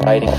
Fighting.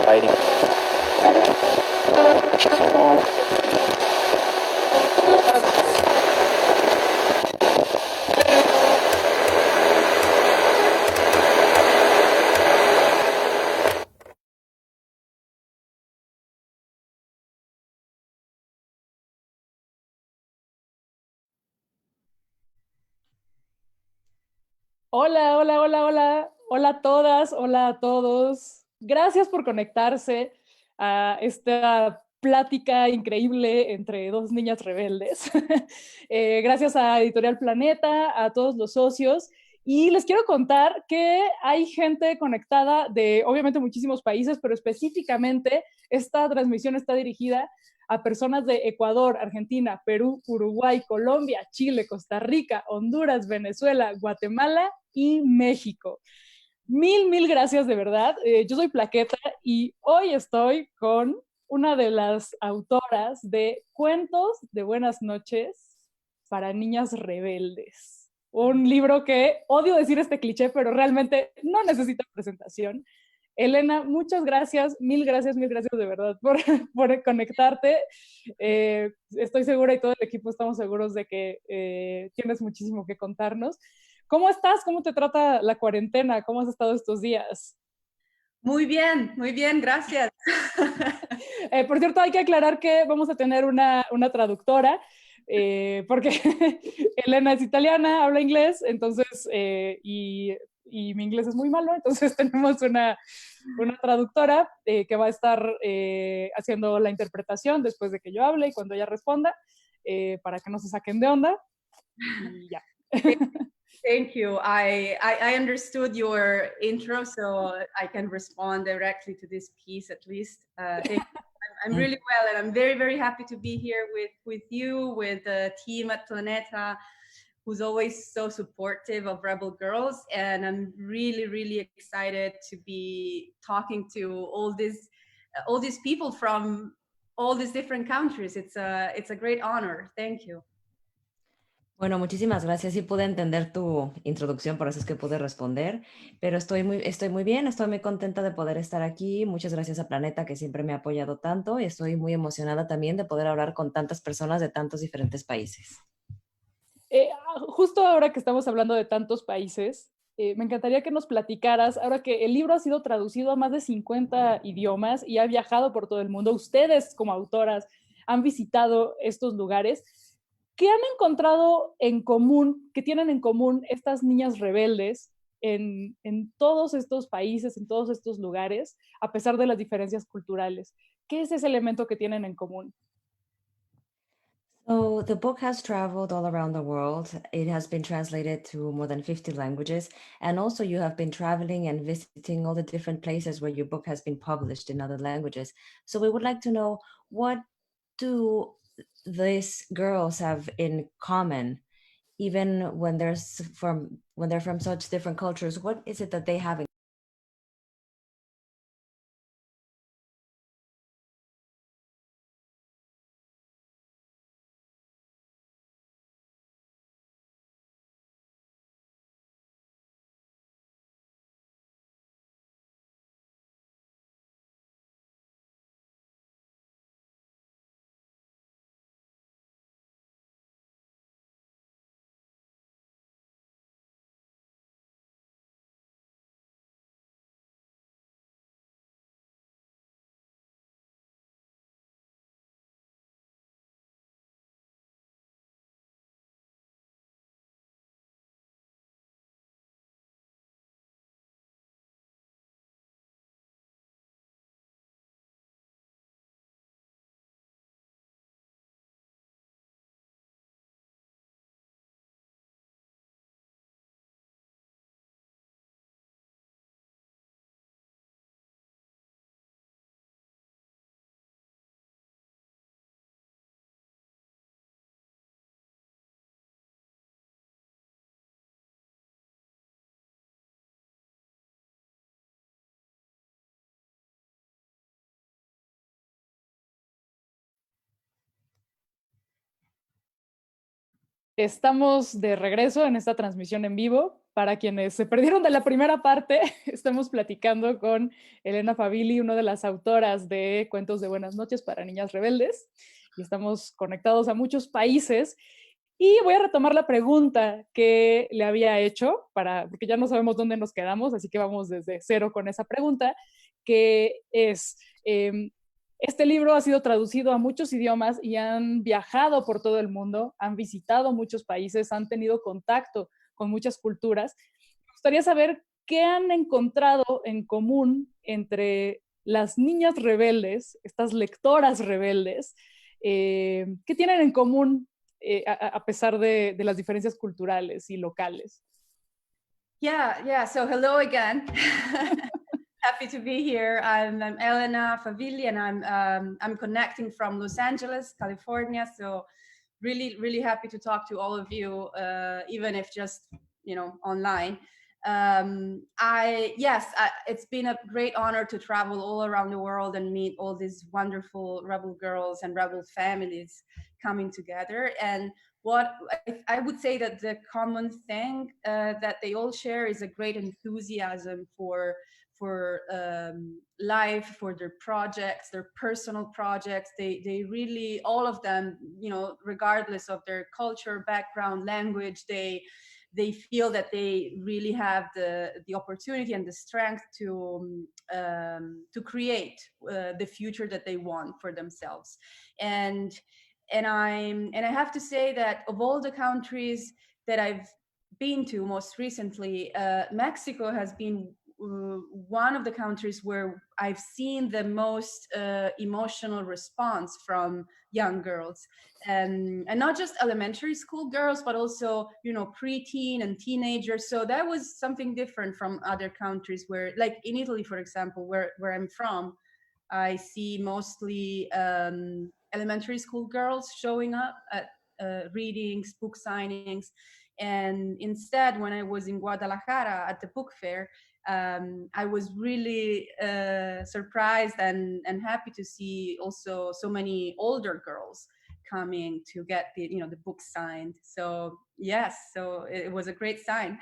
Fighting. Hola, hola, hola, hola. Hola a todas, hola a todos. Gracias por conectarse a esta plática increíble entre dos niñas rebeldes. Gracias a Editorial Planeta, a todos los socios. Y les quiero contar que hay gente conectada de, obviamente, muchísimos países, pero específicamente esta transmisión está dirigida a personas de Ecuador, Argentina, Perú, Uruguay, Colombia, Chile, Costa Rica, Honduras, Venezuela, Guatemala y México. Mil gracias de verdad. Yo soy Plaqueta y hoy estoy con una de las autoras de Cuentos de Buenas noches para Niñas Rebeldes. Un libro que odio decir este cliché, pero realmente no necesita presentación. Elena, muchas gracias, mil gracias de verdad por, por conectarte. Estoy segura y todo el equipo estamos seguros de que tienes muchísimo que contarnos. ¿Cómo estás? ¿Cómo te trata la cuarentena? ¿Cómo has estado estos días? Muy bien, gracias. Por cierto, hay que aclarar que vamos a tener una traductora, porque Elena es italiana, habla inglés, entonces, y mi inglés es muy malo, entonces tenemos una traductora que va a estar haciendo la interpretación después de que yo hable y cuando ella responda, para que no se saquen de onda. Y ya. Thank you. I understood your intro, so I can respond directly to this piece at least. Thank you. I'm really well, and I'm very happy to be here with you, with the team at Planeta, who's always so supportive of Rebel Girls. And I'm really excited to be talking to all these people from all these different countries. It's a great honor. Thank you. Bueno, muchísimas gracias. Sí pude entender tu introducción, por eso es que pude responder, pero estoy muy bien, estoy muy contenta de poder estar aquí. Muchas gracias a Planeta, que siempre me ha apoyado tanto, y estoy muy emocionada también de poder hablar con tantas personas de tantos diferentes países. Justo ahora que estamos hablando de tantos países, me encantaría que nos platicaras, ahora que el libro ha sido traducido a más de 50 idiomas y ha viajado por todo el mundo, ustedes como autoras han visitado estos lugares. ¿Qué han encontrado en común, qué tienen en común estas niñas rebeldes en todos estos países, en todos estos lugares, a pesar de las diferencias culturales? ¿Qué es ese elemento que tienen en común? So the book has traveled all around the world. It has been translated to more than 50 languages. And also you have been traveling and visiting all the different places where your book has been published in other languages. So we would like to know, what do these girls have in common, even when they're from such different cultures? What is it that they have in Estamos de regreso en esta transmisión en vivo. Para quienes se perdieron de la primera parte, estamos platicando con Elena Favilli, una de las autoras de Cuentos de Buenas noches para Niñas Rebeldes, y estamos conectados a muchos países. Y voy a retomar la pregunta que le había hecho, porque ya no sabemos dónde nos quedamos, así que vamos desde cero con esa pregunta, que es, este libro ha sido traducido a muchos idiomas y han viajado por todo el mundo, han visitado muchos países, han tenido contacto con muchas culturas. Me gustaría saber qué han encontrado en común entre las niñas rebeldes, estas lectoras rebeldes, ¿qué tienen en común a pesar de las diferencias culturales y locales? Yeah. So hello again. Happy to be here. I'm Elena Favilli, and I'm connecting from Los Angeles, California. So really happy to talk to all of you, even if just online. It's been a great honor to travel all around the world and meet all these wonderful rebel girls and rebel families coming together. And what I would say that the common thing that they all share is a great enthusiasm for life, for their projects, their personal projects. They really, all of them, regardless of their culture, background, language, they feel that they really have the opportunity and the strength to create the future that they want for themselves. And I have to say that of all the countries that I've been to most recently, Mexico has been one of the countries where I've seen the most emotional response from young girls, and not just elementary school girls, but also preteen and teenagers. So that was something different from other countries where, like in Italy, for example, where I'm from, I see mostly elementary school girls showing up at readings, book signings. And instead, when I was in Guadalajara at the book fair, I was really surprised and happy to see also so many older girls coming to get the book signed. So yes, so it was a great sign.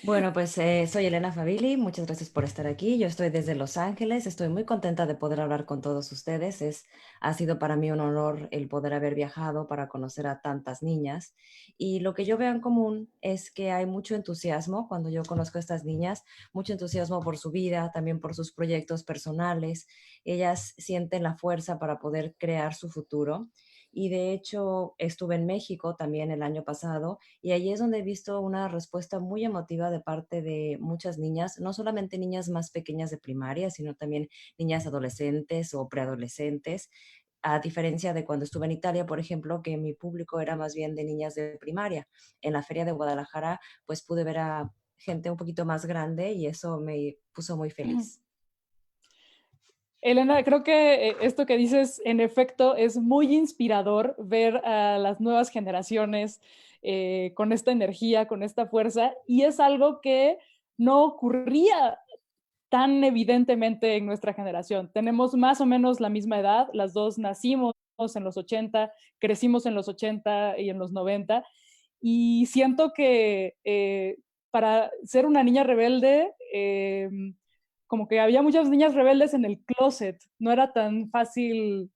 Bueno, pues soy Elena Favilli, muchas gracias por estar aquí. Yo estoy desde Los Ángeles, estoy muy contenta de poder hablar con todos ustedes. Ha sido para mí un honor el poder haber viajado para conocer a tantas niñas. Y lo que yo veo en común es que hay mucho entusiasmo cuando yo conozco a estas niñas, mucho entusiasmo por su vida, también por sus proyectos personales. Ellas sienten la fuerza para poder crear su futuro. Y de hecho estuve en México también el año pasado y allí es donde he visto una respuesta muy emotiva de parte de muchas niñas, no solamente niñas más pequeñas de primaria, sino también niñas adolescentes o preadolescentes, a diferencia de cuando estuve en Italia, por ejemplo, que mi público era más bien de niñas de primaria. En la Feria de Guadalajara, pues pude ver a gente un poquito más grande y eso me puso muy feliz. Elena, creo que esto que dices, en efecto, es muy inspirador ver a las nuevas generaciones con esta energía, con esta fuerza, y es algo que no ocurría tan evidentemente en nuestra generación. Tenemos más o menos la misma edad, las dos nacimos en los 80, crecimos en los 80 y en los 90, y siento que para ser una niña rebelde, como que había muchas niñas rebeldes en el closet, no era tan fácil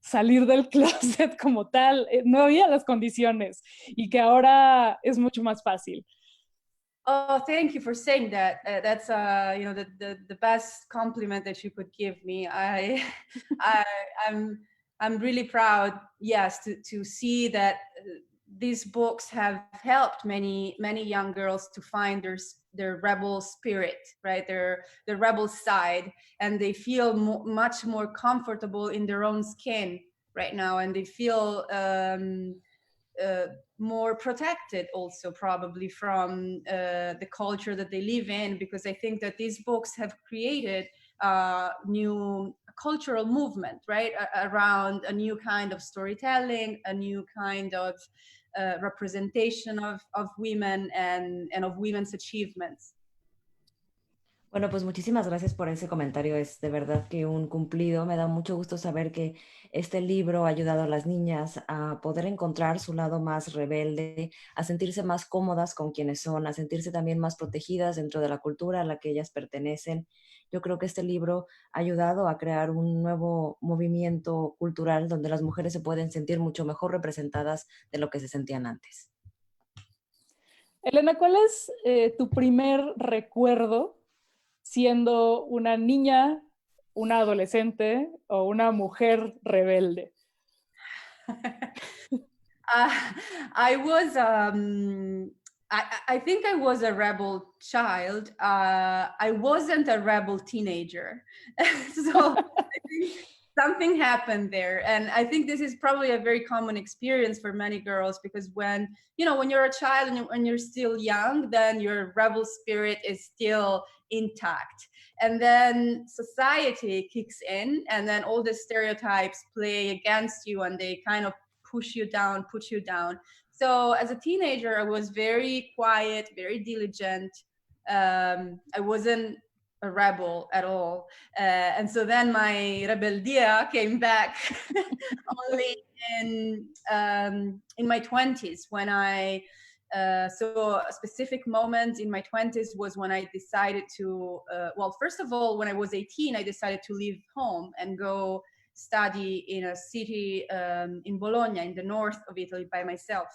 salir del closet como tal, no había las condiciones y que ahora es mucho más fácil. Oh, thank you for saying that. That's the best compliment that you could give me. I'm really proud, yes, to see that these books have helped many young girls to find their rebel spirit, right? Their rebel side, and they feel much more comfortable in their own skin right now, and they feel more protected also probably from the culture that they live in, because I think that these books have created a new cultural movement, right, around a new kind of storytelling, a new kind of representation of women and of women's achievements. Bueno, pues muchísimas gracias por ese comentario. Es de verdad que un cumplido. Me da mucho gusto saber que este libro ha ayudado a las niñas a poder encontrar su lado más rebelde, a sentirse más cómodas con quienes son, a sentirse también más protegidas dentro de la cultura a la que ellas pertenecen. Yo creo que este libro ha ayudado a crear un nuevo movimiento cultural donde las mujeres se pueden sentir mucho mejor representadas de lo que se sentían antes. Elena, ¿cuál es tu primer recuerdo siendo una niña, una adolescente o una mujer rebelde? I was, I think I was a rebel child. I wasn't a rebel teenager. So I think something happened there. And I think this is probably a very common experience for many girls, because when, you know, when you're a child and when you're still young, then your rebel spirit is still intact. And then society kicks in, and then all the stereotypes play against you, and they kind of push you down, put you down. So as a teenager, I was very quiet, very diligent. I wasn't a rebel at all. And so then my rebeldia came back only in my 20s, when so a specific moment in my 20s was when I decided to, well, first of all, when I was 18, I decided to leave home and go study in a city in Bologna, in the north of Italy, by myself.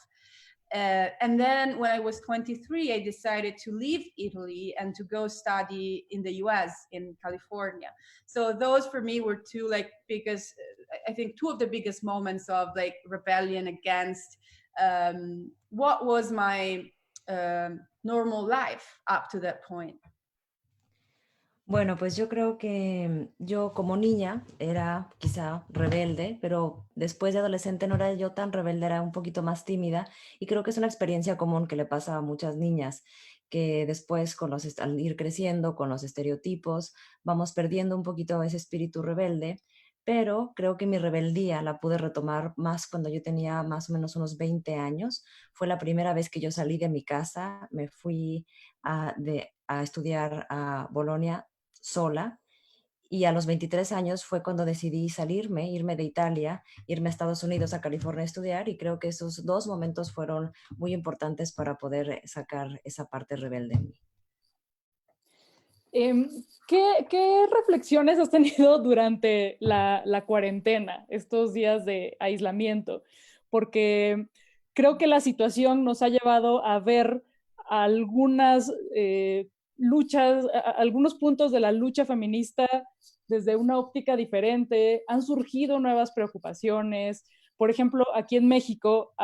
And then when I was 23, I decided to leave Italy and to go study in the US, in California. So those for me were two, like, biggest, I think two of the biggest moments of like rebellion against what was my normal life up to that point. Bueno, pues yo creo que yo como niña era quizá rebelde, pero después de adolescente no era yo tan rebelde, era un poquito más tímida y creo que es una experiencia común que le pasa a muchas niñas, que después al ir creciendo con los estereotipos vamos perdiendo un poquito ese espíritu rebelde, pero creo que mi rebeldía la pude retomar más cuando yo tenía más o menos unos 20 años. Fue la primera vez que yo salí de mi casa, me fui a estudiar a Bolonia sola, y a los 23 años fue cuando decidí irme de Italia, irme a Estados Unidos, a California a estudiar, y creo que esos dos momentos fueron muy importantes para poder sacar esa parte rebelde en mí. ¿Qué reflexiones has tenido durante la cuarentena, estos días de aislamiento? Porque creo que la situación nos ha llevado a ver algunas luchas, algunos puntos de la lucha feminista desde una óptica diferente. Han surgido nuevas preocupaciones. Por ejemplo, aquí en México,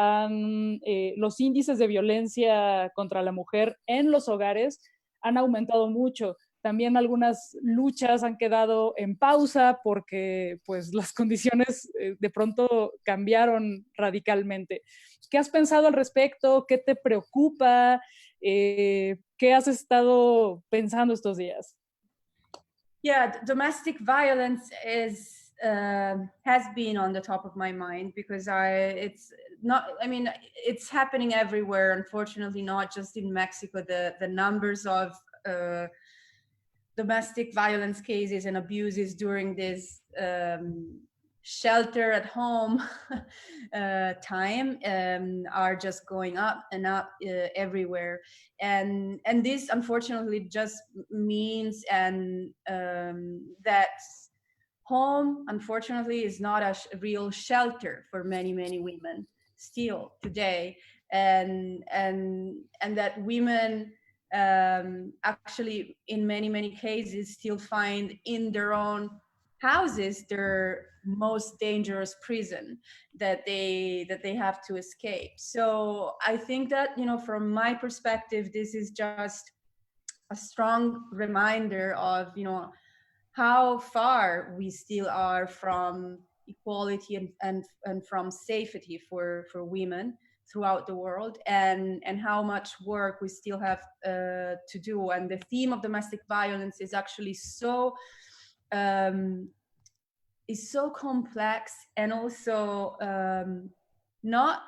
los índices de violencia contra la mujer en los hogares han aumentado mucho. También algunas luchas han quedado en pausa porque pues, las condiciones de pronto cambiaron radicalmente. ¿Qué has pensado al respecto? ¿Qué te preocupa? ¿Qué has estado pensando estos días? Yeah, domestic violence has been on the top of my mind, because it's not, I mean, it's happening everywhere, unfortunately, not just in Mexico. The numbers of domestic violence cases and abuses during this shelter at home time are just going up and up everywhere, and this unfortunately just means that home unfortunately is not a real shelter for many women still today, and that women actually in many cases still find in their own houses their most dangerous prison that they have to escape. So I think that, you know, from my perspective, this is just a strong reminder of, you know, how far we still are from equality and from safety for women throughout the world, and how much work we still have to do. And the theme of domestic violence is actually so complex, and also not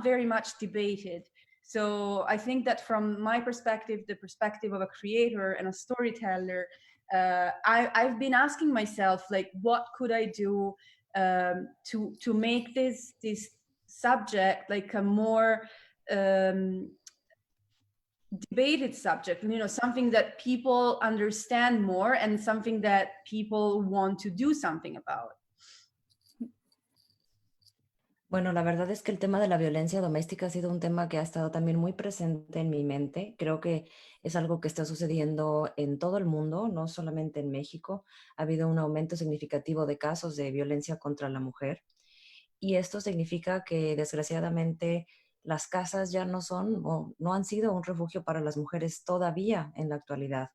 very much debated. So I think that from my perspective, the perspective of a creator and a storyteller, I've been asking myself, like, what could I do to make this subject like a more debated subject, something that people understand more and something that people want to do something about. Bueno, la verdad es que el tema de la violencia doméstica ha sido un tema que ha estado también muy presente en mi mente. Creo que es algo que está sucediendo en todo el mundo, no solamente en México. Ha habido un aumento significativo de casos de violencia contra la mujer. Y esto significa que desgraciadamente las casas ya no son o no han sido un refugio para las mujeres todavía en la actualidad.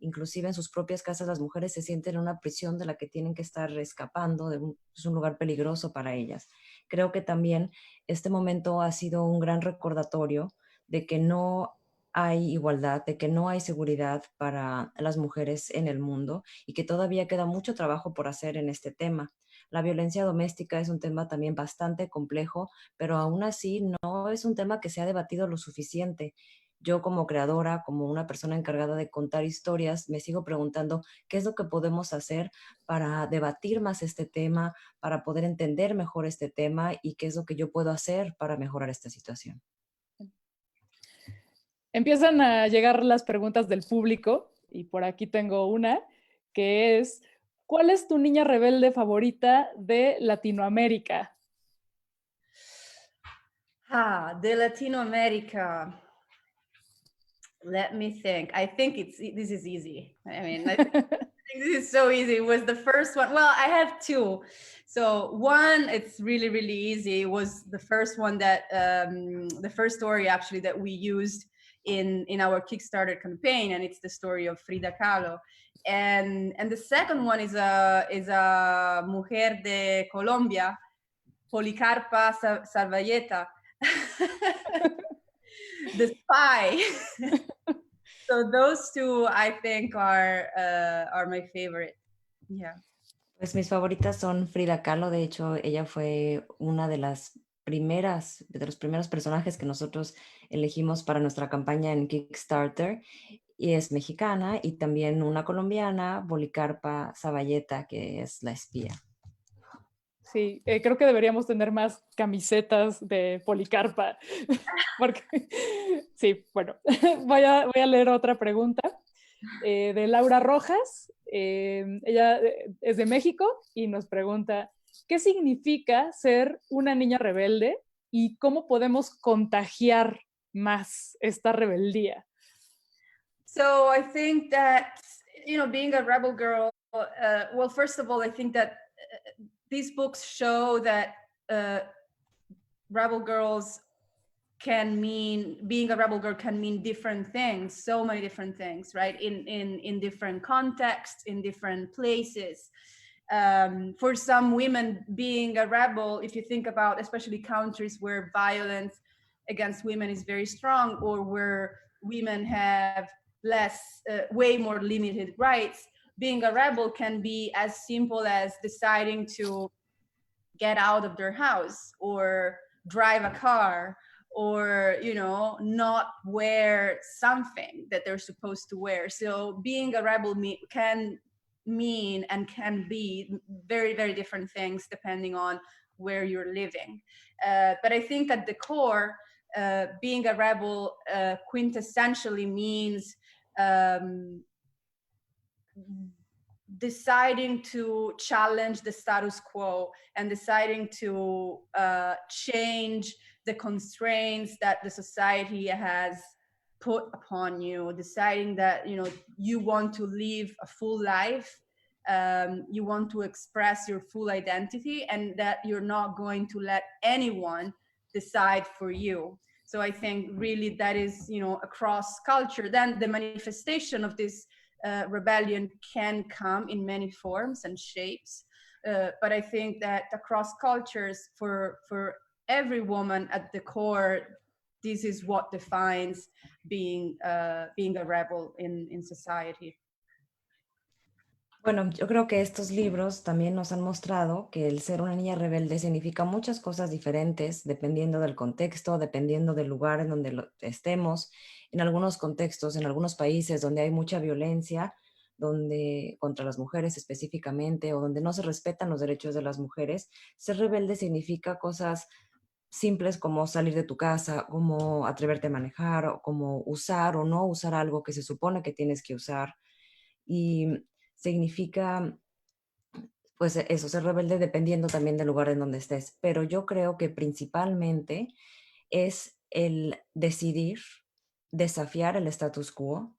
Inclusive en sus propias casas las mujeres se sienten en una prisión de la que tienen que estar escapando, es un lugar peligroso para ellas. Creo que también este momento ha sido un gran recordatorio de que no hay igualdad, de que no hay seguridad para las mujeres en el mundo y que todavía queda mucho trabajo por hacer en este tema. La violencia doméstica es un tema también bastante complejo, pero aún así no es un tema que se ha debatido lo suficiente. Yo como creadora, como una persona encargada de contar historias, me sigo preguntando qué es lo que podemos hacer para debatir más este tema, para poder entender mejor este tema y qué es lo que yo puedo hacer para mejorar esta situación. Empiezan a llegar las preguntas del público y por aquí tengo una que es, ¿cuál es tu niña rebelde favorita de Latinoamérica? De Latino America. Let me think. I think this is easy. I mean, I think this is so easy. It was the first one. Well, I have two. So one, it's really, really easy. It was the first one that the first story actually that we used in our Kickstarter campaign, and it's the story of Frida Kahlo. And the second one is a mujer de Colombia, Policarpa Sarvalleta. The Spy. So those two I think are my favorite. Yeah. Pues mis favoritas son Frida Kahlo. De hecho, ella fue una de los primeros personajes que nosotros elegimos para nuestra campaña en Kickstarter, y es mexicana, y también una colombiana, Policarpa Zavalleta, que es la espía. Sí, creo que deberíamos tener más camisetas de Policarpa. Porque, sí, bueno, voy a leer otra pregunta de Laura Rojas. Ella es de México y nos pregunta, ¿qué significa ser una niña rebelde y cómo podemos contagiar más esta rebeldía? So I think that, being a rebel girl, well, first of all, I think that these books show that rebel girls being a rebel girl can mean different things, so many different things, right? In different contexts, in different places. For some women, being a rebel, if you think about especially countries where violence against women is very strong, or where women have way more limited rights, being a rebel can be as simple as deciding to get out of their house or drive a car, or not wear something that they're supposed to wear. So being a rebel can mean and can be very, very different things depending on where you're living. But I think at the core, being a rebel quintessentially means deciding to challenge the status quo and deciding to change the constraints that the society has put upon you, deciding that you want to live a full life, you want to express your full identity, and that you're not going to let anyone decide for you. So I think really that is across culture. Then the manifestation of this rebellion can come in many forms and shapes, but I think that across cultures, for every woman at the core, this is what defines being a rebel in society. Bueno, yo creo que estos libros también nos han mostrado que el ser una niña rebelde significa muchas cosas diferentes dependiendo del contexto, dependiendo del lugar en donde estemos. En algunos contextos, en algunos países donde hay mucha violencia, donde contra las mujeres específicamente, o donde no se respetan los derechos de las mujeres, ser rebelde significa cosas simples como salir de tu casa, como atreverte a manejar, o como usar o no usar algo que se supone que tienes que usar. Y significa, pues eso, ser rebelde dependiendo también del lugar en donde estés. Pero yo creo que principalmente es el decidir desafiar el status quo,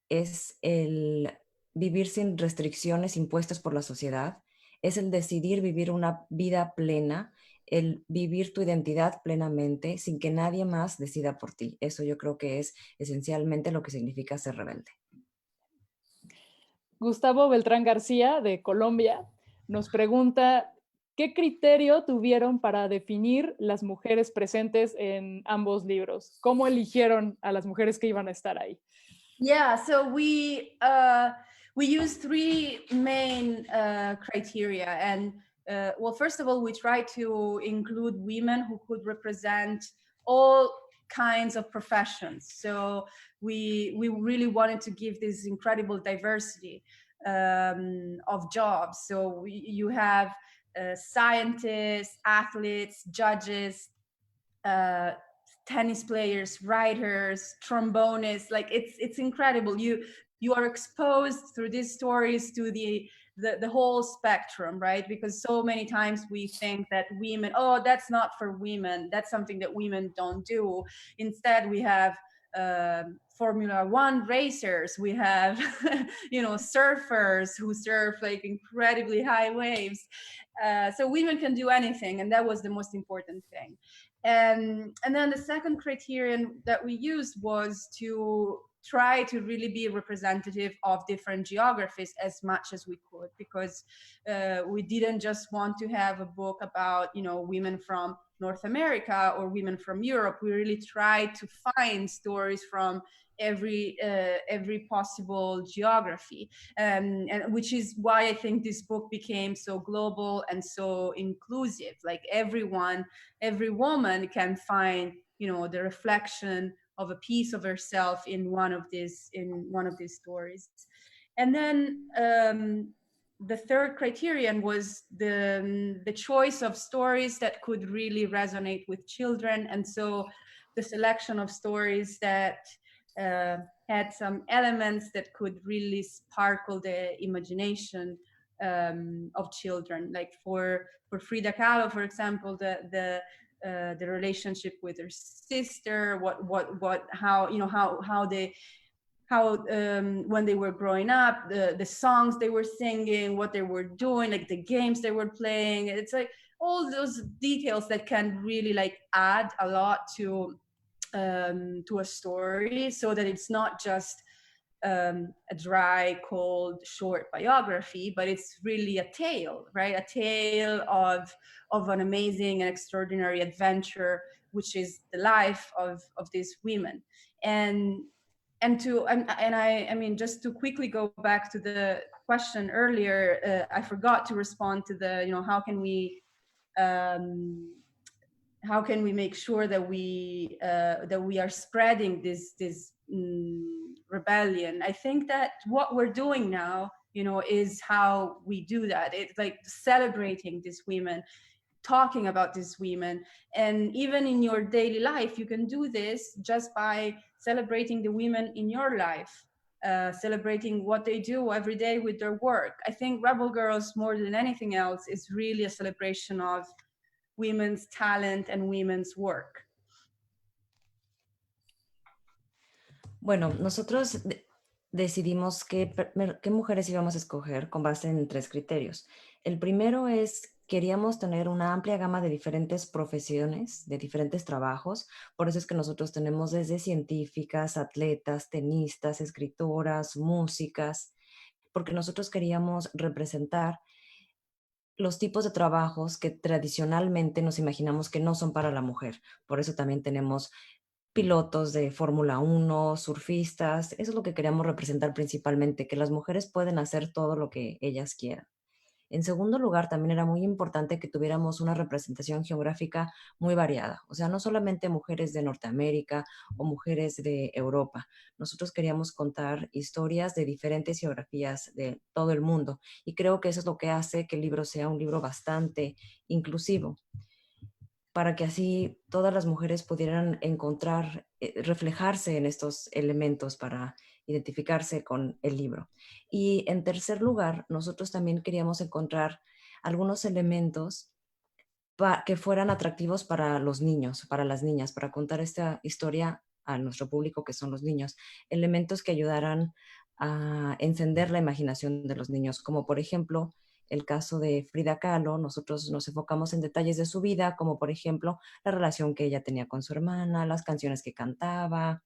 es el vivir sin restricciones impuestas por la sociedad, es el decidir vivir una vida plena, el vivir tu identidad plenamente sin que nadie más decida por ti. Eso yo creo que es esencialmente lo que significa ser rebelde. Gustavo Beltrán García, de Colombia, nos pregunta, ¿qué criterio tuvieron para definir las mujeres presentes en ambos libros? ¿Cómo eligieron a las mujeres que iban a estar ahí? Yeah, so we use three main criteria, and well, first of all, we try to include women who could represent all kinds of professions. So we really wanted to give this incredible diversity of jobs. So you have scientists, athletes, judges, uh, tennis players, writers, trombonists. Like it's incredible. You are exposed through these stories to the whole spectrum, right? Because so many times we think that women, oh, that's not for women. That's something that women don't do. Instead, we have Formula One racers. We have, surfers who surf like incredibly high waves. So women can do anything, and that was the most important thing. And then the second criterion that we used was to try to really be representative of different geographies as much as we could, because we didn't just want to have a book about women from North America or women from Europe. We really tried to find stories from every possible geography, and which is why I think this book became so global and so inclusive. Like every woman can find the reflection of a piece of herself in one of these stories. And then the third criterion was the choice of stories that could really resonate with children, and so the selection of stories that had some elements that could really sparkle the imagination of children. Like for Frida Kahlo, for example, the relationship with her sister, how when they were growing up, the songs they were singing, what they were doing, like the games they were playing. It's like all those details that can really like add a lot to a story, so that it's not just a dry, cold, short biography, but it's really a tale, right? A tale of an amazing and extraordinary adventure, which is the life of these women. I mean, just to quickly go back to the question earlier, I forgot to respond to the how can we make sure that we are spreading this rebellion. I think that what we're doing now is how we do that. It's like celebrating these women, talking about these women, and even in your daily life you can do this just by celebrating the women in your life, celebrating what they do every day with their work. I think Rebel Girls, more than anything else, is really a celebration of women's talent and women's work. Bueno, nosotros decidimos qué mujeres íbamos a escoger con base en 3 criterios. El primero es, queríamos tener una amplia gama de diferentes profesiones, de diferentes trabajos. Por eso es que nosotros tenemos desde científicas, atletas, tenistas, escritoras, músicas, porque nosotros queríamos representar los tipos de trabajos que tradicionalmente nos imaginamos que no son para la mujer. Por eso también tenemos pilotos de Fórmula 1, surfistas. Eso es lo que queríamos representar principalmente, que las mujeres pueden hacer todo lo que ellas quieran. En segundo lugar, también era muy importante que tuviéramos una representación geográfica muy variada, o sea, no solamente mujeres de Norteamérica o mujeres de Europa. Nosotros queríamos contar historias de diferentes geografías de todo el mundo y creo que eso es lo que hace que el libro sea un libro bastante inclusivo, para que así todas las mujeres pudieran encontrar, reflejarse en estos elementos para identificarse con el libro. Y en tercer lugar, nosotros también queríamos encontrar algunos elementos que fueran atractivos para los niños, para las niñas, para contar esta historia a nuestro público que son los niños. Elementos que ayudaran a encender la imaginación de los niños, como por ejemplo el caso de Frida Kahlo. Nosotros nos enfocamos en detalles de su vida, como por ejemplo la relación que ella tenía con su hermana, las canciones que cantaba,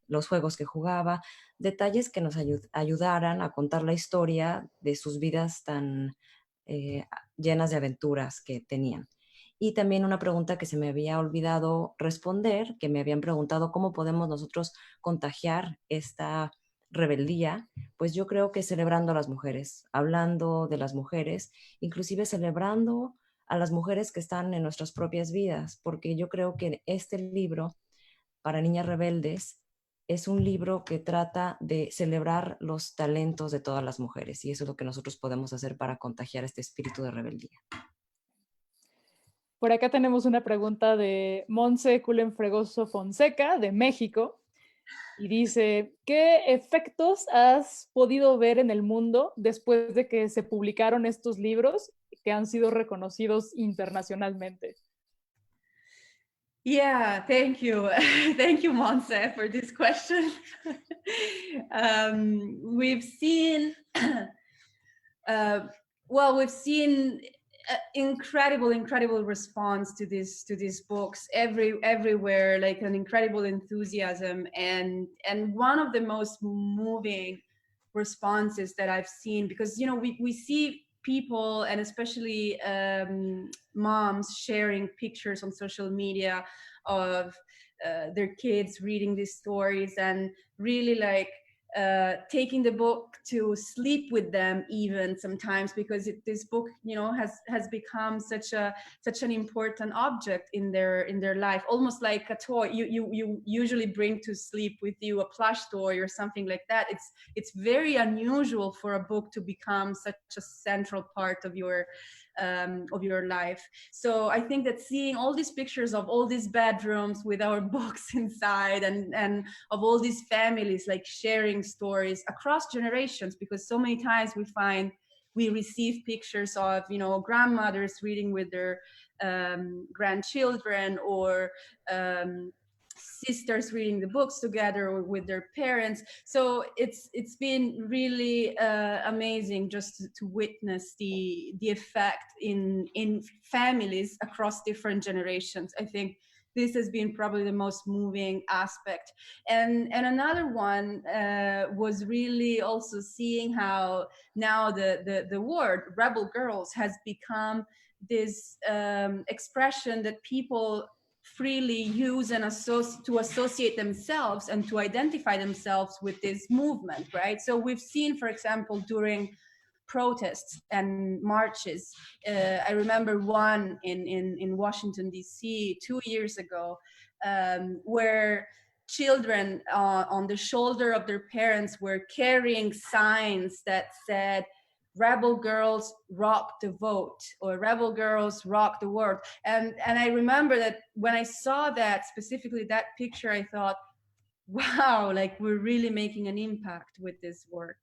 los juegos que jugaba, detalles que nos ayudaran a contar la historia de sus vidas tan eh, llenas de aventuras que tenían. Y también una pregunta que se me había olvidado responder, que me habían preguntado cómo podemos nosotros contagiar esta rebeldía. Pues yo creo que celebrando a las mujeres, hablando de las mujeres, inclusive celebrando a las mujeres que están en nuestras propias vidas, porque yo creo que este libro para niñas rebeldes es un libro que trata de celebrar los talentos de todas las mujeres y eso es lo que nosotros podemos hacer para contagiar este espíritu de rebeldía. Por acá tenemos una pregunta de Monse Culen Fregoso Fonseca, de México, y dice, ¿qué efectos has podido ver en el mundo después de que se publicaron estos libros que han sido reconocidos internacionalmente? Yeah, thank you. Thank you, Monse, for this question. We've seen, we've seen incredible response to these books everywhere, like an incredible enthusiasm, and one of the most moving responses that I've seen, because we see people, and especially moms, sharing pictures on social media of their kids reading these stories, and really like taking the book to sleep with them even sometimes, because this book has become such an important object in their life, almost like a toy you usually bring to sleep with you, a plush toy or something like that. It's very unusual for a book to become such a central part of your life. So I think that seeing all these pictures of all these bedrooms with our books inside, and of all these families like sharing stories across generations, because so many times we receive pictures of grandmothers reading with their grandchildren, or sisters reading the books together or with their parents. So it's been really amazing just to witness the effect in families across different generations. I think this has been probably the most moving aspect. And another one was really also seeing how now the word rebel girls has become this expression that people freely use and to associate themselves and to identify themselves with this movement, right? So we've seen, for example, during protests and marches, I remember one in Washington, D.C. 2 years ago, where children on the shoulder of their parents were carrying signs that said, "Rebel girls rock the vote," or "Rebel girls rock the world." And I remember that when I saw that, specifically that picture, I thought, wow, like we're really making an impact with this work.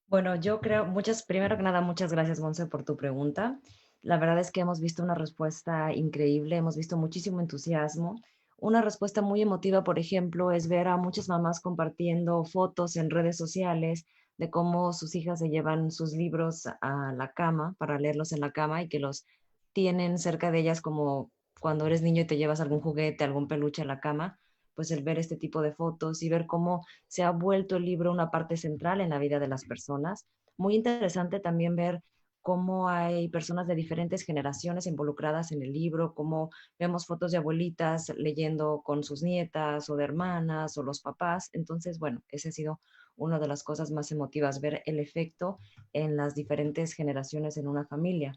Bueno, yo creo, primero que nada, muchas gracias, Monse, por tu pregunta. La verdad es que hemos visto una respuesta increíble, hemos visto muchísimo entusiasmo. Una respuesta muy emotiva, por ejemplo, es ver a muchas mamás compartiendo fotos en redes sociales de cómo sus hijas se llevan sus libros a la cama para leerlos en la cama y que los tienen cerca de ellas, como cuando eres niño y te llevas algún juguete, algún peluche a la cama. Pues el ver este tipo de fotos y ver cómo se ha vuelto el libro una parte central en la vida de las personas. Muy interesante también ver cómo hay personas de diferentes generaciones involucradas en el libro, cómo vemos fotos de abuelitas leyendo con sus nietas o de hermanas o los papás. Entonces, bueno, ese ha sido una de las cosas más emotivas, ver el efecto en las diferentes generaciones en una familia.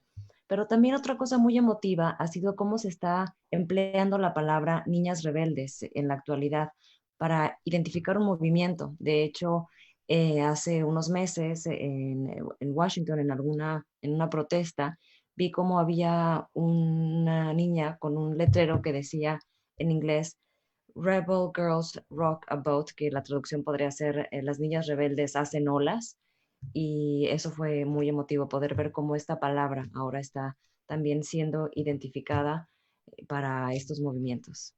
Pero también otra cosa muy emotiva ha sido cómo se está empleando la palabra niñas rebeldes en la actualidad para identificar un movimiento. De hecho, hace unos meses en Washington, en una protesta, vi cómo había una niña con un letrero que decía en inglés, Rebel Girls Rock a Boat, que la traducción podría ser Las niñas rebeldes hacen olas. Y eso fue muy emotivo, poder ver cómo esta palabra ahora está también siendo identificada para estos movimientos.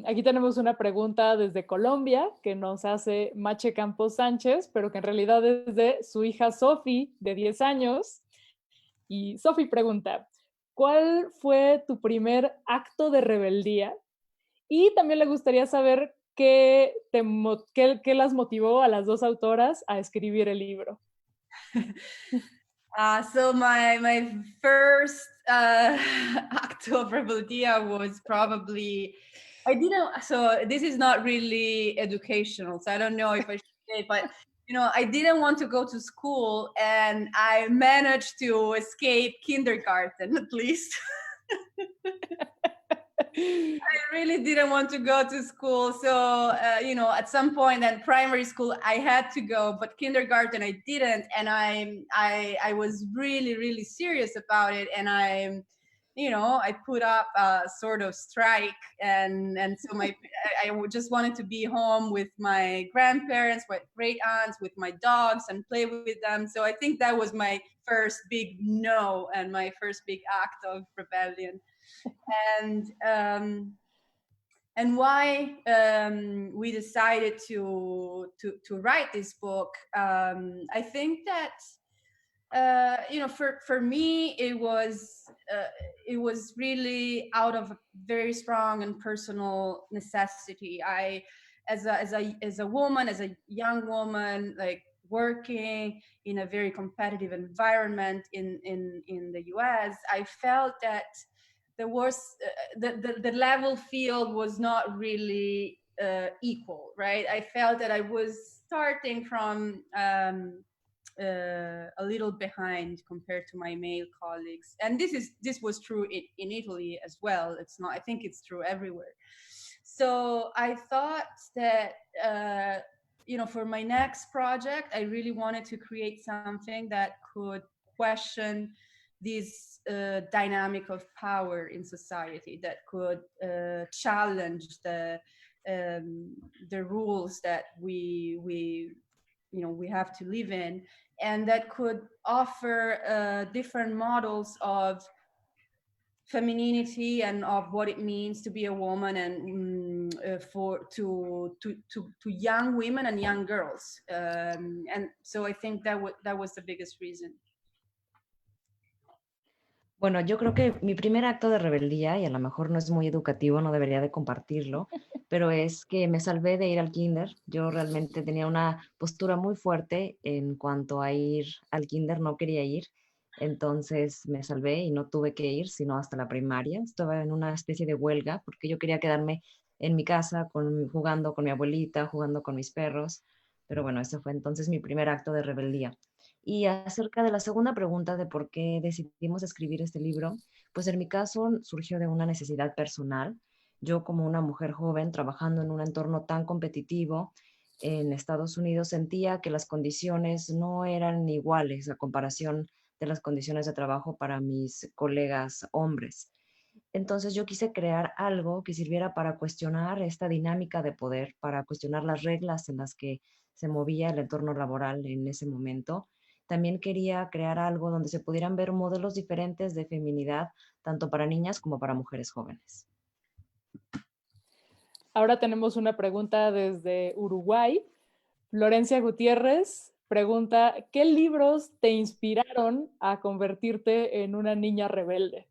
Aquí tenemos una pregunta desde Colombia que nos hace Mache Campos Sánchez, pero que en realidad es de su hija Sofi, de 10 años. Y Sofi pregunta, ¿cuál fue tu primer acto de rebeldía? Y también le gustaría saber qué las motivó a las dos autoras a escribir el libro. So my first act of rebeldia was probably, so this is not really educational, so I don't know if I should say, but I didn't want to go to school, and I managed to escape kindergarten at least. I really didn't want to go to school. So, at some point in primary school, I had to go, but kindergarten, I didn't. And I was really, really serious about it. And I put up a sort of strike. And so I just wanted to be home with my grandparents, with great aunts, with my dogs and play with them. So I think that was my first big no and my first big act of rebellion. And why we decided to write this book. I think that for me it was really out of a very strong and personal necessity. I as a woman, as a young woman, like working in a very competitive environment in the US, I felt that there was the level field was not really equal, right? I felt that I was starting from a little behind compared to my male colleagues, and this was true in Italy as well. It's not, I think it's true everywhere. So I thought that for my next project, I really wanted to create something that could question this dynamic of power in society, that could challenge the rules that we have to live in, and that could offer different models of femininity and of what it means to be a woman, and to young women and young girls. And so I think that was the biggest reason. Bueno, yo creo que mi primer acto de rebeldía, y a lo mejor no es muy educativo, no debería de compartirlo, pero es que me salvé de ir al kinder. Yo realmente tenía una postura muy fuerte en cuanto a ir al kinder, no quería ir. Entonces me salvé y no tuve que ir, sino hasta la primaria. Estaba en una especie de huelga porque yo quería quedarme en mi casa jugando con mi abuelita, jugando con mis perros. Pero bueno, ese fue entonces mi primer acto de rebeldía. Y acerca de la segunda pregunta de por qué decidimos escribir este libro, pues en mi caso surgió de una necesidad personal. Yo como una mujer joven trabajando en un entorno tan competitivo en Estados Unidos sentía que las condiciones no eran iguales a comparación de las condiciones de trabajo para mis colegas hombres. Entonces yo quise crear algo que sirviera para cuestionar esta dinámica de poder, para cuestionar las reglas en las que se movía el entorno laboral en ese momento. También quería crear algo donde se pudieran ver modelos diferentes de feminidad, tanto para niñas como para mujeres jóvenes. Ahora tenemos una pregunta desde Uruguay. Florencia Gutiérrez pregunta, ¿qué libros te inspiraron a convertirte en una niña rebelde?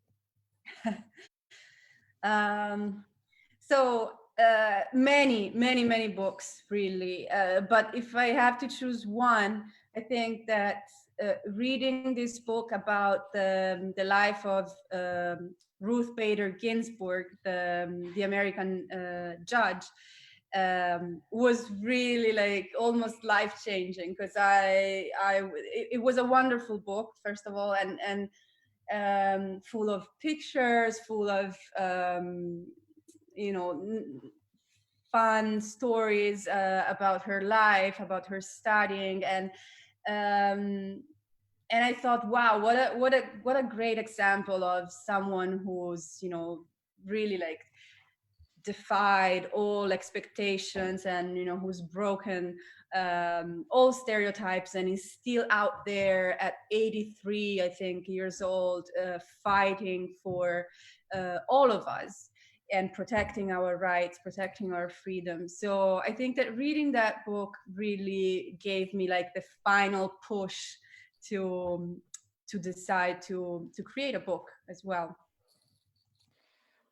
Many books, really. But if I have to choose one, I think that reading this book about the life of Ruth Bader Ginsburg, the American judge, was really like almost life changing, because it was a wonderful book, first of all, and full of pictures, full of you know, fun stories about her life, about her studying, um, and I thought, wow, what a great example of someone who's, you know, really like defied all expectations, and, you know, who's broken all stereotypes, and is still out there at 83, I think, years old, fighting for all of us, and protecting our rights, protecting our freedom. So I think that reading that book really gave me like the final push to decide to create a book as well.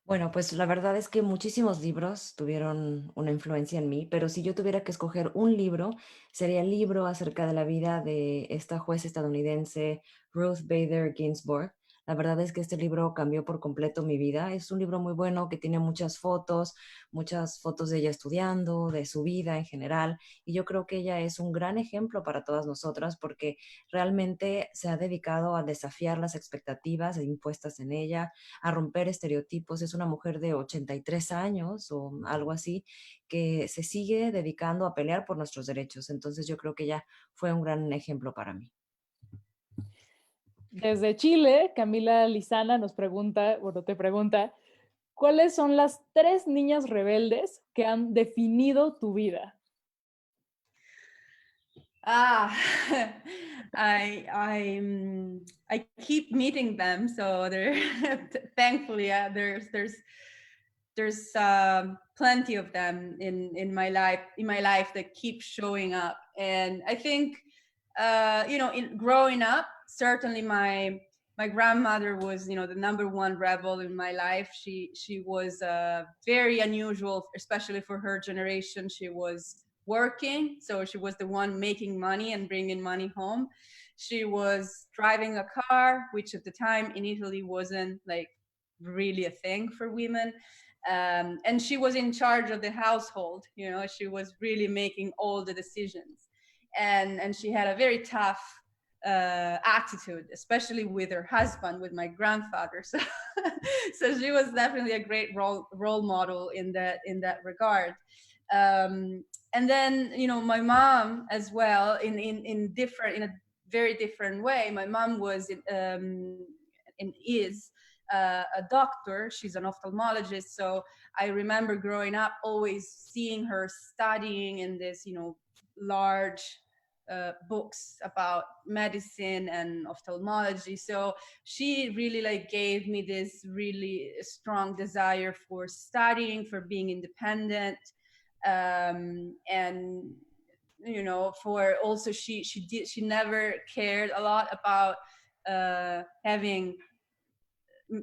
Bueno, pues la verdad es que muchísimos libros tuvieron una influencia en mí, pero si yo tuviera que escoger un libro, sería el libro acerca de la vida de esta jueza estadounidense, Ruth Bader Ginsburg. La verdad es que este libro cambió por completo mi vida. Es un libro muy bueno que tiene muchas fotos de ella estudiando, de su vida en general, y yo creo que ella es un gran ejemplo para todas nosotras porque realmente se ha dedicado a desafiar las expectativas impuestas en ella, a romper estereotipos. Es una mujer de 83 años o algo así, que se sigue dedicando a pelear por nuestros derechos. Entonces yo creo que ella fue un gran ejemplo para mí. Desde Chile, Camila Lizana nos pregunta, bueno, te pregunta, ¿cuáles son las 3 niñas rebeldes que han definido tu vida? I keep meeting them, so they're thankfully there's plenty of them in my life that keep showing up. And I think you know, in growing up, certainly my grandmother was, you know, the #1 rebel in my life. She was very unusual, especially for her generation. She was working, so she was the one making money and bringing money home. She was driving a car, which at the time in Italy wasn't like really a thing for women. And she was in charge of the household. You know, she was really making all the decisions, and she had a very tough attitude, especially with her husband, with my grandfather. So, so she was definitely a great role model in that regard. And then, you know, my mom as well, in a very different way. My mom was is a doctor. She's an ophthalmologist. So I remember growing up always seeing her studying in this, you know, large books about medicine and ophthalmology. So she really like gave me this really strong desire for studying, for being independent, and you know, for also she never cared a lot about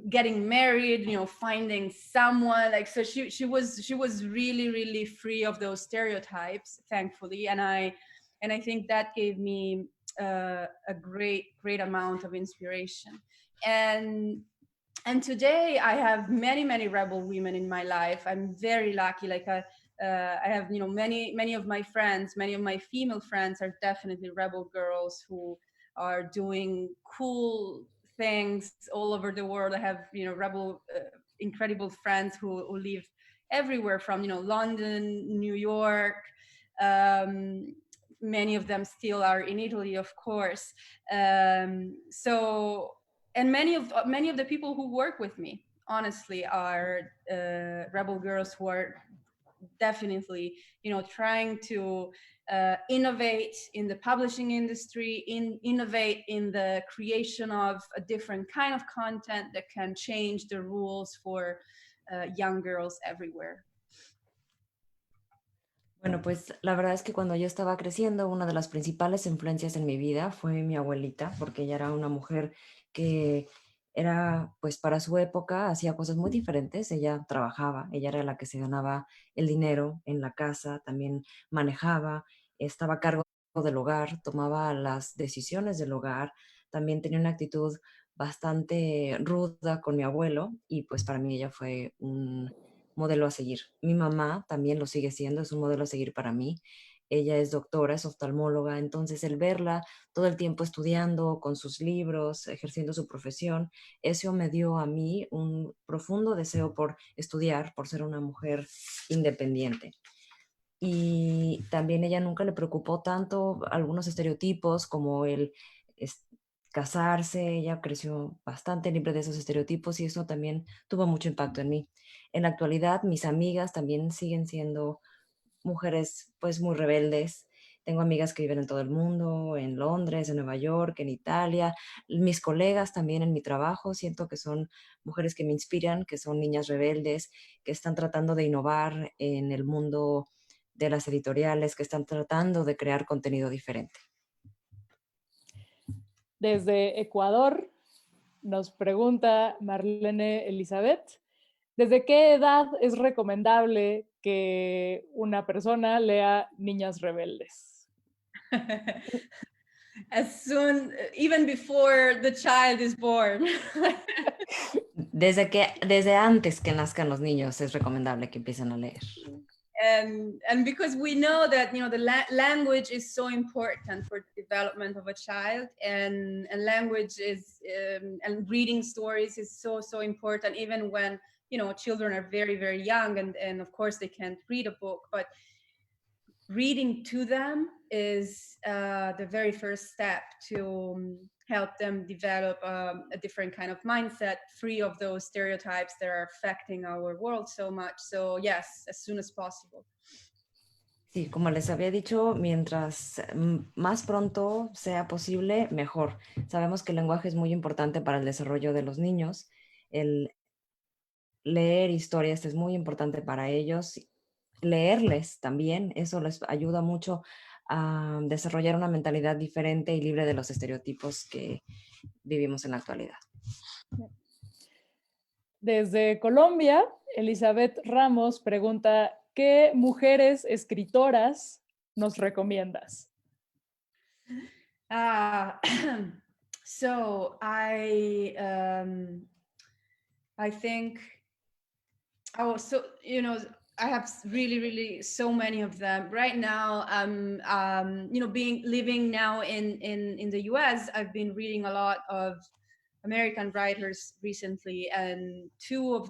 getting married, you know, finding someone. Like, so she was really free of those stereotypes, thankfully. And I think that gave me a great amount of inspiration. And today I have many rebel women in my life. I'm very lucky. Like I have, you know, many of my friends, many of my female friends are definitely rebel girls who are doing cool things all over the world. I have, you know, rebel incredible friends who live everywhere from, you know, London, New York. Many of them still are in Italy, of course. So, and many of the people who work with me, honestly, are rebel girls who are definitely, you know, trying to innovate in the publishing industry, innovate in the creation of a different kind of content that can change the rules for young girls everywhere. Bueno, pues la verdad es que cuando yo estaba creciendo, una de las principales influencias en mi vida fue mi abuelita, porque ella era una mujer que era, pues para su época, hacía cosas muy diferentes. Ella trabajaba, ella era la que se ganaba el dinero en la casa, también manejaba, estaba a cargo del hogar, tomaba las decisiones del hogar, también tenía una actitud bastante ruda con mi abuelo y pues para mí ella fue un modelo a seguir. Mi mamá también lo sigue siendo, es un modelo a seguir para mí. Ella es doctora, es oftalmóloga, entonces el verla todo el tiempo estudiando con sus libros, ejerciendo su profesión, eso me dio a mí un profundo deseo por estudiar, por ser una mujer independiente. Y también ella nunca le preocupó tanto algunos estereotipos como el es, casarse. Ella creció bastante libre de esos estereotipos y eso también tuvo mucho impacto en mí. En la actualidad, mis amigas también siguen siendo mujeres pues muy rebeldes. Tengo amigas que viven en todo el mundo, en Londres, en Nueva York, en Italia. Mis colegas también en mi trabajo, siento que son mujeres que me inspiran, que son niñas rebeldes, que están tratando de innovar en el mundo de las editoriales, que están tratando de crear contenido diferente. Desde Ecuador nos pregunta Marlene Elizabeth, ¿desde qué edad es recomendable que una persona lea Niñas Rebeldes? As soon, even before the child is born. Desde antes que nazcan los niños es recomendable que empiecen a leer. And because we know that the language is so important for the development of a child, and language is and reading stories is so important, even when children are very young, and of course they can't read a book, but reading to them is the very first step to help them develop a different kind of mindset, free of those stereotypes that are affecting our world so much. So yes, as soon as possible. Sí, como les había dicho, mientras más pronto sea posible, mejor. Sabemos que el lenguaje es muy importante para el desarrollo de los niños. El leer historias es muy importante para ellos. Leerles también, eso les ayuda mucho a desarrollar una mentalidad diferente y libre de los estereotipos que vivimos en la actualidad. Desde Colombia, Elizabeth Ramos pregunta, ¿qué mujeres escritoras nos recomiendas? So I think, I have really so many of them right now. Living now in the US, I've been reading a lot of American writers recently, and two of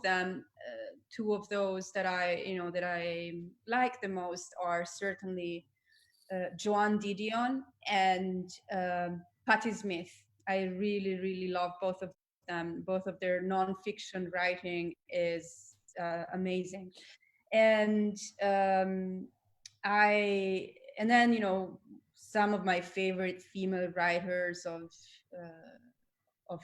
those that I like the most are certainly Joan Didion and Patti Smith. I really love both of them. Both of their nonfiction writing is amazing, and then some of my favorite female writers of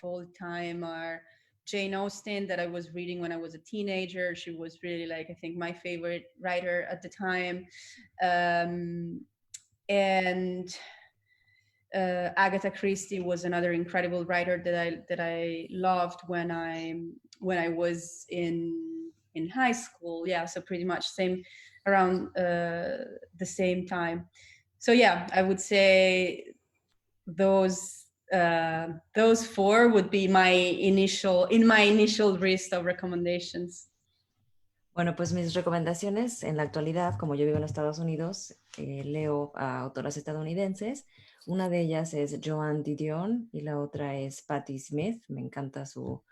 all time are Jane Austen, that I was reading when I was a teenager. She was really, I think, my favorite writer at the time. And Agatha Christie was another incredible writer that I loved when I was in high school. Yeah, so pretty much around the same time. So yeah, I would say those four would be my initial list of recommendations. Bueno, pues mis recomendaciones en la actualidad, como yo vivo en Estados Unidos, leo a autoras estadounidenses. Una de ellas es Joan Didion y la otra es Patti Smith. Me encanta su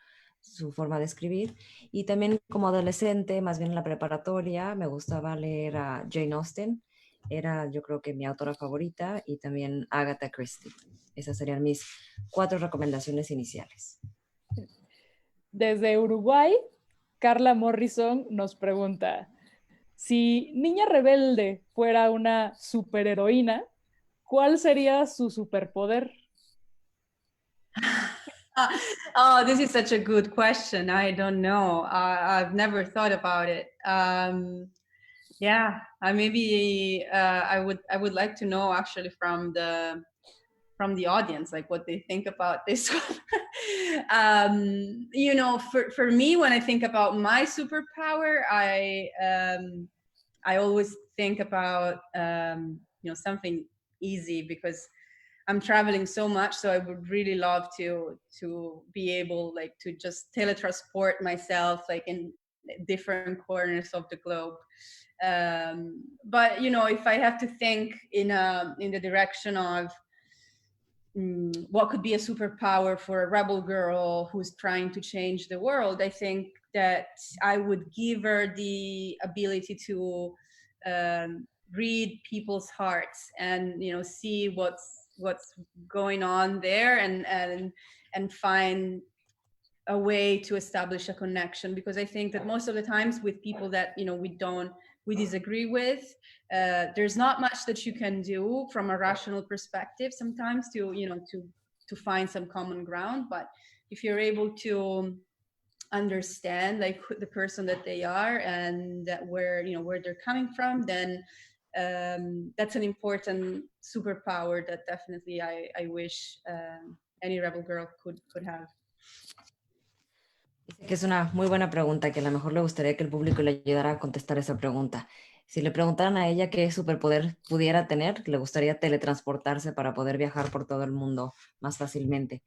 forma de escribir. Y también como adolescente, más bien en la preparatoria, me gustaba leer a Jane Austen. Era, yo creo que mi autora favorita, y también Agatha Christie. Esas serían mis 4 recomendaciones iniciales. Desde Uruguay, Carla Morrison nos pregunta, si Niña Rebelde fuera una superheroína, ¿cuál sería su superpoder? Oh, this is such a good question. I don't know. I've never thought about it. Yeah, maybe I would like to know actually from the audience, like what they think about this one. For me, when I think about my superpower, I always think about something easy because I'm traveling so much. So I would really love to be able like to just teletransport myself like in different corners of the globe. But you know, if I have to think in the direction of what could be a superpower for a rebel girl who's trying to change the world, I think that I would give her the ability to read people's hearts and, you know, see what's going on there, and find a way to establish a connection. Because I think that most of the times with people that, you know, we disagree with, there's not much that you can do from a rational perspective sometimes to, you know, to find some common ground. But if you're able to understand like the person that they are and that where, you know, where they're coming from, then that's an important superpower that definitely I wish any rebel girl could have. Dice que es una muy buena pregunta, que a lo mejor le gustaría que el público le ayudara a contestar esa pregunta. Si le preguntaran a ella qué superpoder pudiera tener, le gustaría teletransportarse para poder viajar por todo el mundo más fácilmente.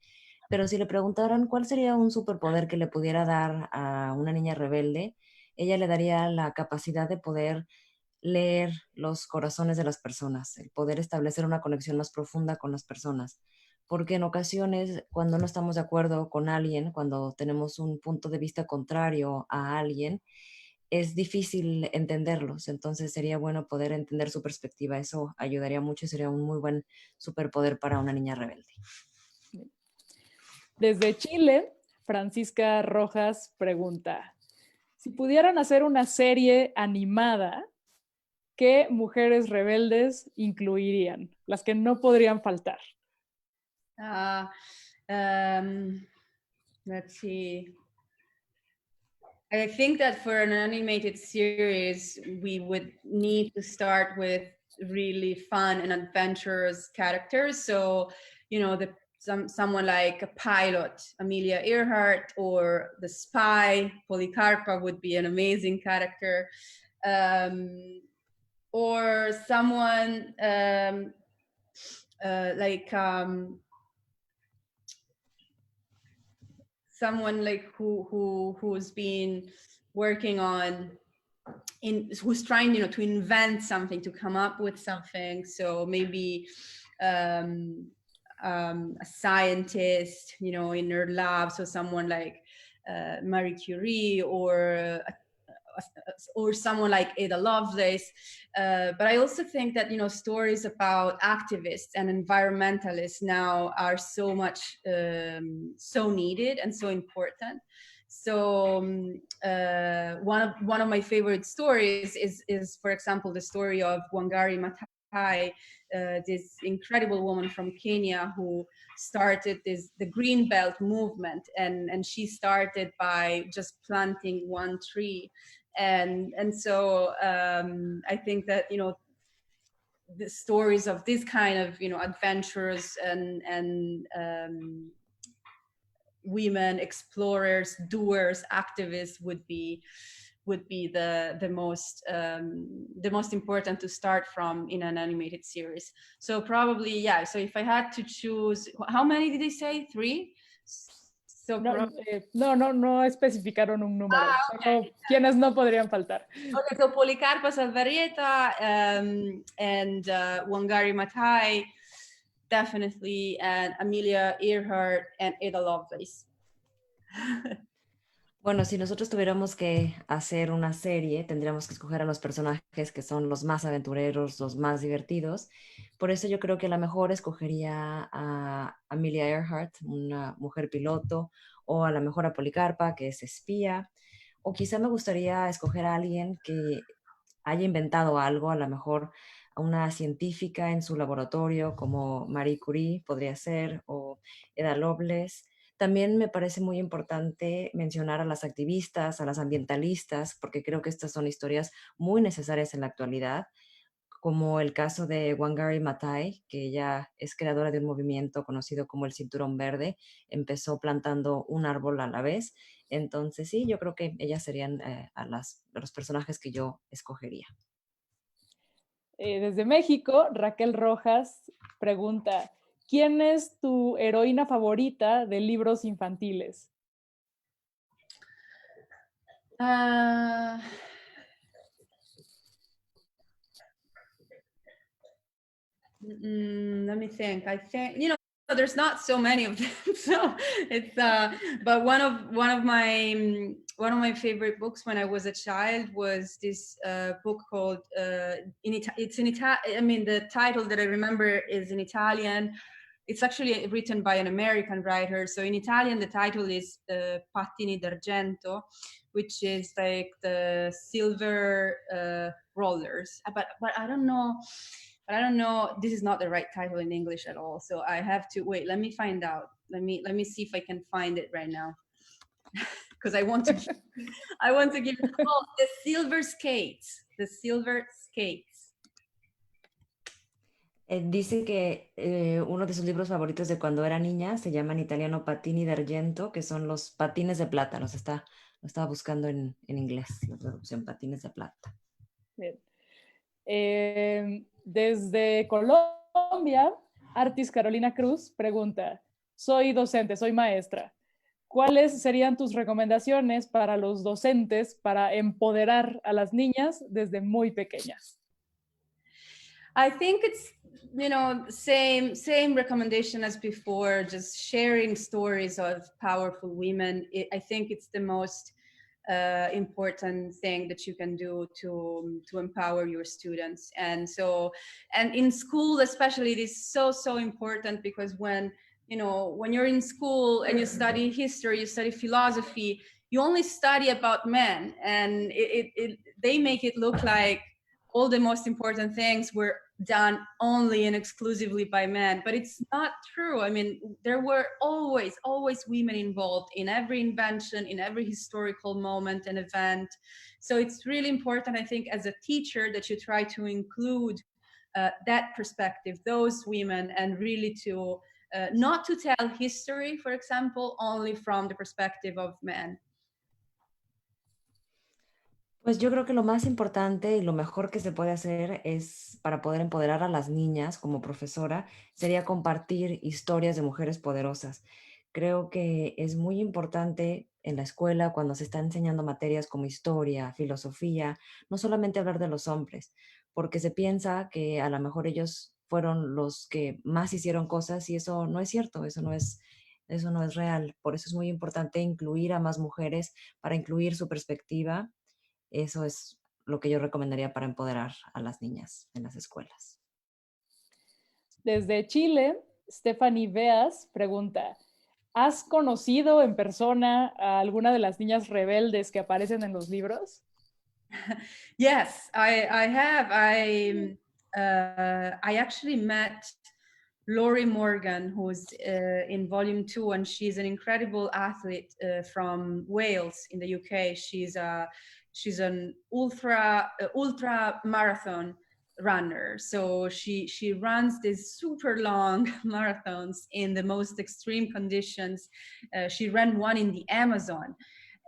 Pero si le preguntaran cuál sería un superpoder que le pudiera dar a una niña rebelde, ella le daría la capacidad de poder leer los corazones de las personas, el poder establecer una conexión más profunda con las personas. Porque en ocasiones, cuando no estamos de acuerdo con alguien, cuando tenemos un punto de vista contrario a alguien, es difícil entenderlos. Entonces sería bueno poder entender su perspectiva. Eso ayudaría mucho y sería un muy buen superpoder para una niña rebelde. Desde Chile, Francisca Rojas pregunta, si pudieran hacer una serie animada, ¿qué mujeres rebeldes incluirían? Las que no podrían faltar. Let's see. I think that for an animated series, we would need to start with really fun and adventurous characters. So, you know, someone like a pilot, Amelia Earhart, or the spy, Policarpa, would be an amazing character. Or someone someone like who's been working on who's trying, you know, to invent something, to come up with something. So maybe a scientist, you know, in her lab. So someone like Marie Curie, or someone like Ada Lovelace. But I also think that, you know, stories about activists and environmentalists now are so much so needed and so important. So one of my favorite stories is, for example, the story of Wangari Maathai, this incredible woman from Kenya who started the Green Belt movement, and she started by just planting one tree. And so I think that, you know, the stories of this kind of, you know, adventurers and women explorers, doers, activists would be the most important to start from in an animated series. So probably, yeah. So if I had to choose, how many did they say? 3? So no especificaron un número, solo quienes no podrían faltar. Okay, so Policarpa Salvarrieta and Wangari Maathai, definitely, and Amelia Earhart and Ada Lovelace. Bueno, si nosotros tuviéramos que hacer una serie, tendríamos que escoger a los personajes que son los más aventureros, los más divertidos. Por eso yo creo que a lo mejor escogería a Amelia Earhart, una mujer piloto, o a lo mejor a Policarpa, que es espía. O quizá me gustaría escoger a alguien que haya inventado algo, a lo mejor a una científica en su laboratorio, como Marie Curie podría ser, o Ada Lovelace. También me parece muy importante mencionar a las activistas, a las ambientalistas, porque creo que estas son historias muy necesarias en la actualidad, como el caso de Wangari Maathai, que ella es creadora de un movimiento conocido como el Cinturón Verde, empezó plantando un árbol a la vez. Entonces sí, yo creo que ellas serían a los personajes que yo escogería. Desde México, Raquel Rojas pregunta, ¿quién es tu heroína favorita de libros infantiles? Let me think. I think, you know, there's not so many of them, so it's but one of my favorite books when I was a child was this book called it's in Italian. I mean, the title that I remember is in Italian. It's actually written by an American writer. So in Italian, the title is Pattini d'Argento, which is like the silver rollers. But I don't know. But I don't know. This is not the right title in English at all. So I have to wait. Let me find out. Let me see if I can find it right now. Because I want to give oh, the silver skates. The silver skates. Dice que uno de sus libros favoritos de cuando era niña se llama en italiano Patini d'Argento, que son los patines de plata. Lo estaba buscando en inglés, la traducción, patines de plata. Bien. Desde Colombia, Artis Carolina Cruz pregunta, soy docente, soy maestra. ¿Cuáles serían tus recomendaciones para los docentes para empoderar a las niñas desde muy pequeñas? I think it's, you know, same recommendation as before, just sharing stories of powerful women. I think it's the most important thing that you can do to empower your students. And in school especially, it is so important, because when you're in school and you study history, you study philosophy, you only study about men, and they make it look like all the most important things were done only and exclusively by men, but it's not true. I mean, there were always women involved in every invention, in every historical moment and event. So it's really important, I think, as a teacher, that you try to include that perspective, those women, and really to not to tell history, for example, only from the perspective of men. Pues yo creo que lo más importante y lo mejor que se puede hacer es para poder empoderar a las niñas como profesora, sería compartir historias de mujeres poderosas. Creo que es muy importante en la escuela, cuando se está enseñando materias como historia, filosofía, no solamente hablar de los hombres, porque se piensa que a lo mejor ellos fueron los que más hicieron cosas, y eso no es cierto, eso no es real. Por eso es muy importante incluir a más mujeres, para incluir su perspectiva. Eso es lo que yo recomendaría para empoderar a las niñas en las escuelas. Desde Chile, Stephanie Beas pregunta, ¿has conocido en persona a alguna de las niñas rebeldes que aparecen en los libros? Yes, I have. I actually met Lori Morgan, who's in volume 2, and she's an incredible athlete from Wales in the UK. She's an ultra marathon runner. So she runs these super long marathons in the most extreme conditions. She ran one in the Amazon,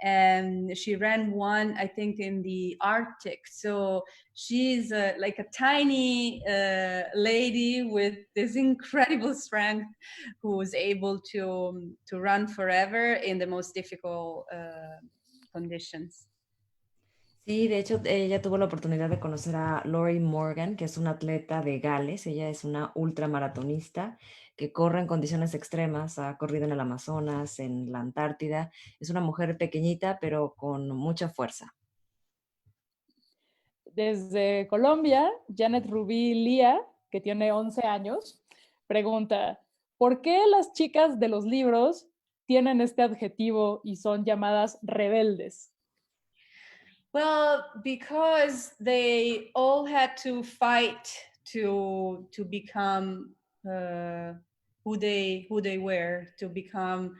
and she ran one, I think, in the Arctic. So she's like a tiny lady with this incredible strength, who was able to run forever in the most difficult conditions. Sí, de hecho, ella tuvo la oportunidad de conocer a Lori Morgan, que es una atleta de Gales. Ella es una ultramaratonista que corre en condiciones extremas. Ha corrido en el Amazonas, en la Antártida. Es una mujer pequeñita, pero con mucha fuerza. Desde Colombia, Janet Rubí Lía, que tiene 11 años, pregunta, ¿por qué las chicas de los libros tienen este adjetivo y son llamadas rebeldes? Well, because they all had to fight to become who they were, to become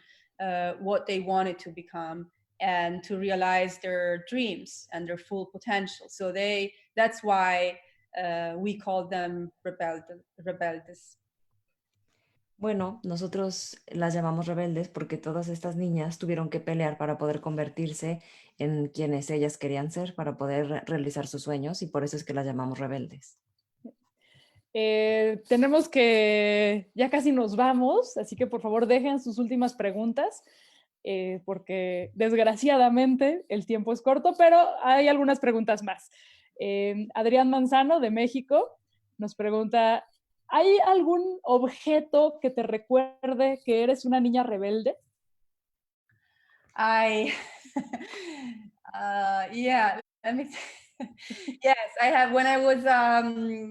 what they wanted to become, and to realize their dreams and their full potential. So that's why we call them rebeldes. Bueno, nosotros las llamamos rebeldes porque todas estas niñas tuvieron que pelear para poder convertirse en quienes ellas querían ser, para poder realizar sus sueños, y por eso es que las llamamos rebeldes. Tenemos que, ya casi nos vamos, así que por favor dejen sus últimas preguntas, porque desgraciadamente el tiempo es corto, pero hay algunas preguntas más. Adrián Manzano de México nos pregunta, ¿hay algún objeto que te recuerde que eres una niña rebelde? Yeah, let me yes, I have. When I was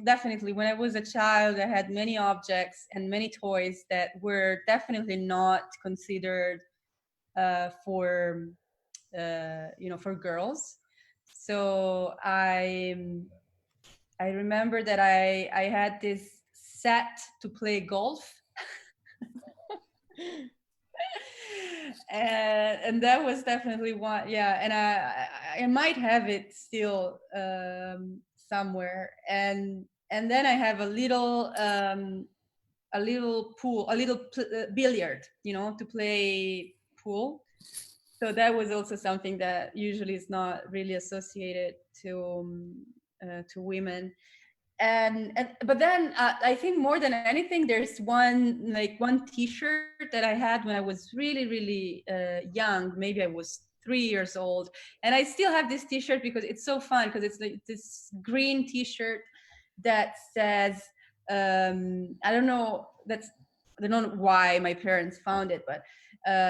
definitely when I was a child, I had many objects and many toys that were definitely not considered for for girls. So I remember that I had this set to play golf. And that was definitely one, yeah. And I might have it still somewhere. And then I have a little pool, a little billiard, to play pool. So that was also something that usually is not really associated to women. And but then I think more than anything, there's one T-shirt that I had when I was really young. Maybe I was 3 years old, and I still have this T-shirt because it's so fun, because it's like this green T-shirt that says I don't know why my parents found it, but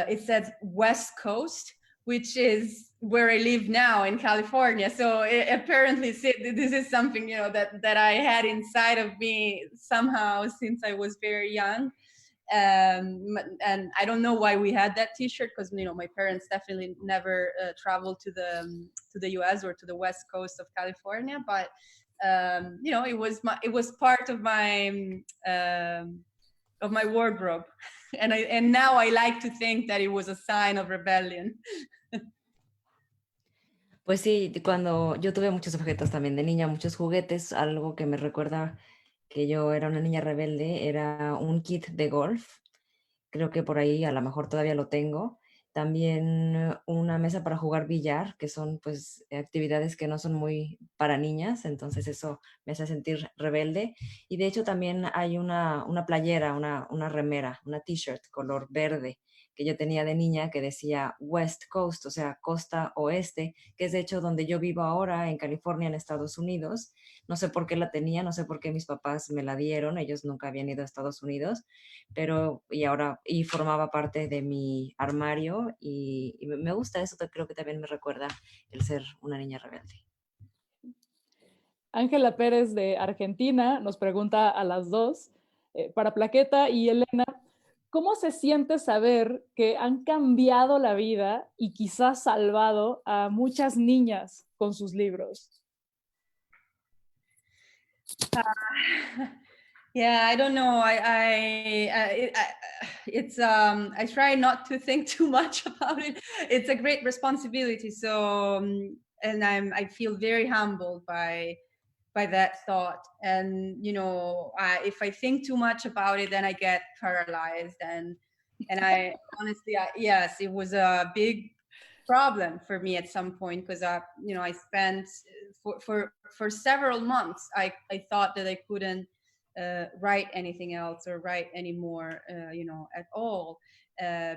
it says West Coast, which is where I live now in California. So apparently this is something, that I had inside of me somehow since I was very young. And I don't know why we had that T-shirt, because my parents definitely never traveled to the U.S. or to the West Coast of California, but it was part of my wardrobe, and now I like to think that it was a sign of rebellion. Pues sí, cuando yo tuve muchos objetos también de niña, muchos juguetes, algo que me recuerda que yo era una niña rebelde, era un kit de golf. Creo que por ahí a lo mejor todavía lo tengo. También una mesa para jugar billar, que son pues actividades que no son muy para niñas, entonces eso me hace sentir rebelde. Y de hecho también hay una playera, una remera, una t-shirt color verde que yo tenía de niña que decía West Coast, o sea, costa oeste, que es de hecho donde yo vivo ahora en California, en Estados Unidos. No sé por qué la tenía, no sé por qué mis papás me la dieron, ellos nunca habían ido a Estados Unidos, pero y formaba parte de mi armario y me gusta eso, creo que también me recuerda el ser una niña rebelde. Ángela Pérez de Argentina nos pregunta a las dos, para Plaqueta y Elena, ¿cómo se siente saber que han cambiado la vida y quizás salvado a muchas niñas con sus libros? Yeah, I don't know. I try not to think too much about it. It's a great responsibility. So, and I feel very humbled by that thought. And if I think too much about it, then I get paralyzed. And I honestly, yes, it was a big problem for me at some point, because I spent for several months. I thought that I couldn't write anything else or write anymore, at all,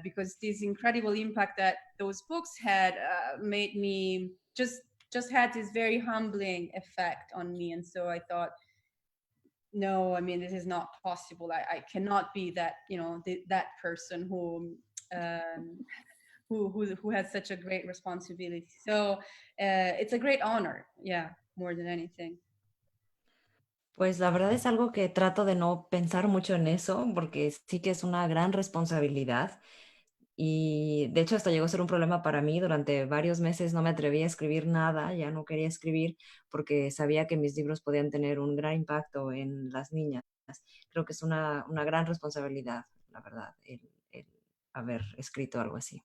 because this incredible impact that those books had made me just had this very humbling effect on me. And so I thought, no, I mean, this is not possible. I cannot be that, that person who has such a great responsibility. So it's a great honor, yeah, more than anything. Pues la verdad es algo que trato de no pensar mucho en eso, porque sí que es una gran responsabilidad. Y de hecho hasta llegó a ser un problema para mí. Durante varios meses no me atreví a escribir nada, ya no quería escribir porque sabía que mis libros podían tener un gran impacto en las niñas. Creo que es una gran responsabilidad, la verdad, el haber escrito algo así.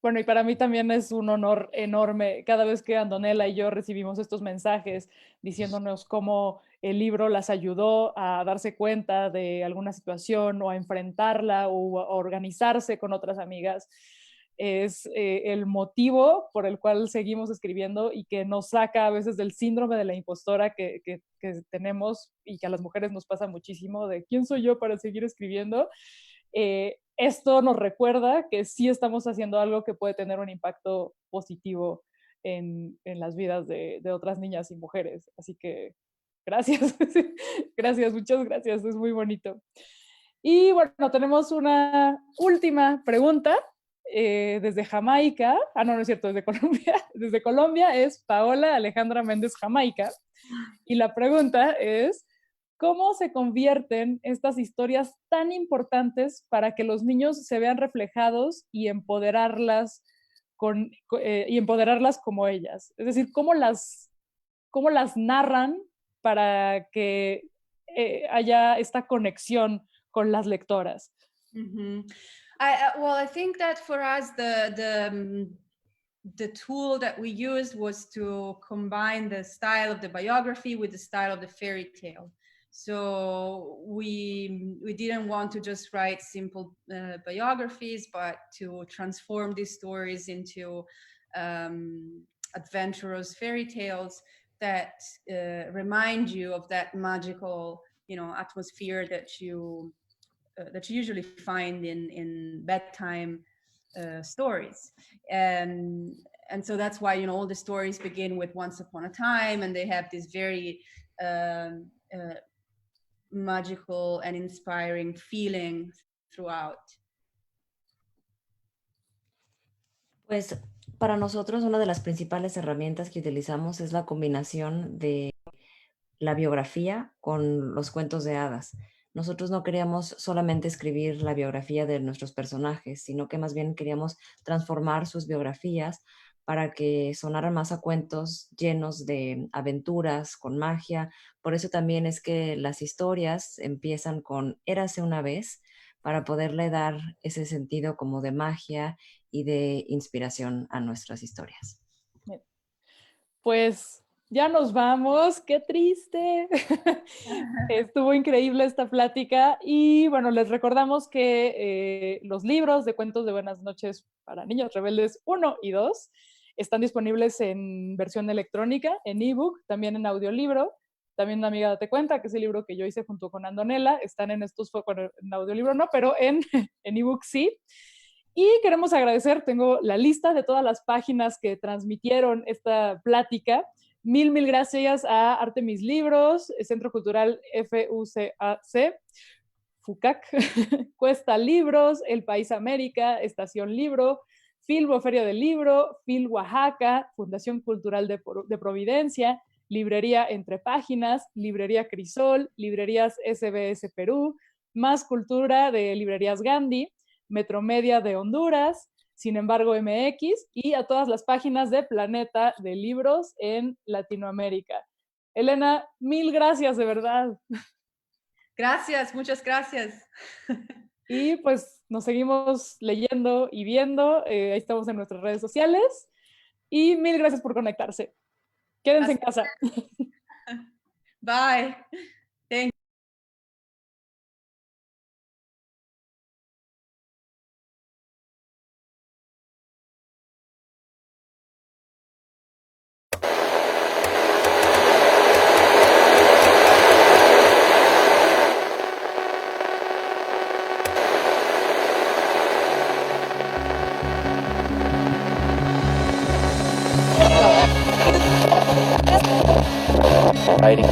Bueno, y para mí también es un honor enorme cada vez que Antonella y yo recibimos estos mensajes diciéndonos cómo el libro las ayudó a darse cuenta de alguna situación o a enfrentarla o a organizarse con otras amigas. es el motivo por el cual seguimos escribiendo y que nos saca a veces del síndrome de la impostora que tenemos y que a las mujeres nos pasa muchísimo, de quién soy yo para seguir escribiendo. Esto nos recuerda que sí estamos haciendo algo que puede tener un impacto positivo en las vidas de otras niñas y mujeres. Así que gracias, gracias, muchas gracias, es muy bonito. Y bueno, tenemos una última pregunta desde Jamaica. No es cierto, desde Colombia. Desde Colombia es Paola Alejandra Méndez Jamaica. Y la pregunta es, ¿cómo se convierten estas historias tan importantes para que los niños se vean reflejados y empoderarlas como ellas? Es decir, ¿cómo las narran para que haya esta conexión con las lectoras? Mm-hmm. Well, I think that for us, the tool that we used was to combine the style of the biography with the style of the fairy tale. So we didn't want to just write simple biographies, but to transform these stories into adventurous fairy tales that remind you of that magical, atmosphere that you usually find in bedtime stories. And so that's why, all the stories begin with once upon a time, and they have this very magical and inspiring feeling throughout. Pues para nosotros una de las principales herramientas que utilizamos es la combinación de la biografía con los cuentos de hadas. Nosotros no queríamos solamente escribir la biografía de nuestros personajes, sino que más bien queríamos transformar sus biografías para que sonaran más a cuentos llenos de aventuras, con magia. Por eso también es que las historias empiezan con Érase una vez, para poderle dar ese sentido como de magia y de inspiración a nuestras historias. Pues ya nos vamos, qué triste. Estuvo increíble esta plática y bueno, les recordamos que los libros de cuentos de buenas noches para niños rebeldes 1 y 2 están disponibles en versión electrónica, en ebook, también en audiolibro. También Una amiga date cuenta, que es el libro que yo hice junto con Andonela, están en estos, bueno, en audiolibro no, pero en ebook sí. Y queremos agradecer, tengo la lista de todas las páginas que transmitieron esta plática. Mil gracias a Artemis Libros, Centro Cultural FUCAC, Cuesta Libros, El País América, Estación Libro, Filbo Feria del Libro, Fil Oaxaca, Fundación Cultural de Providencia, Librería Entre Páginas, Librería Crisol, Librerías SBS Perú, Más Cultura de Librerías Gandhi, Metromedia de Honduras, Sin embargo MX, y a todas las páginas de Planeta de Libros en Latinoamérica. Elena, mil gracias, de verdad. Gracias, muchas gracias. Y pues nos seguimos leyendo y viendo. Ahí estamos en nuestras redes sociales. Y mil gracias por conectarse. Quédense en casa. Bye. Thank you. Writing.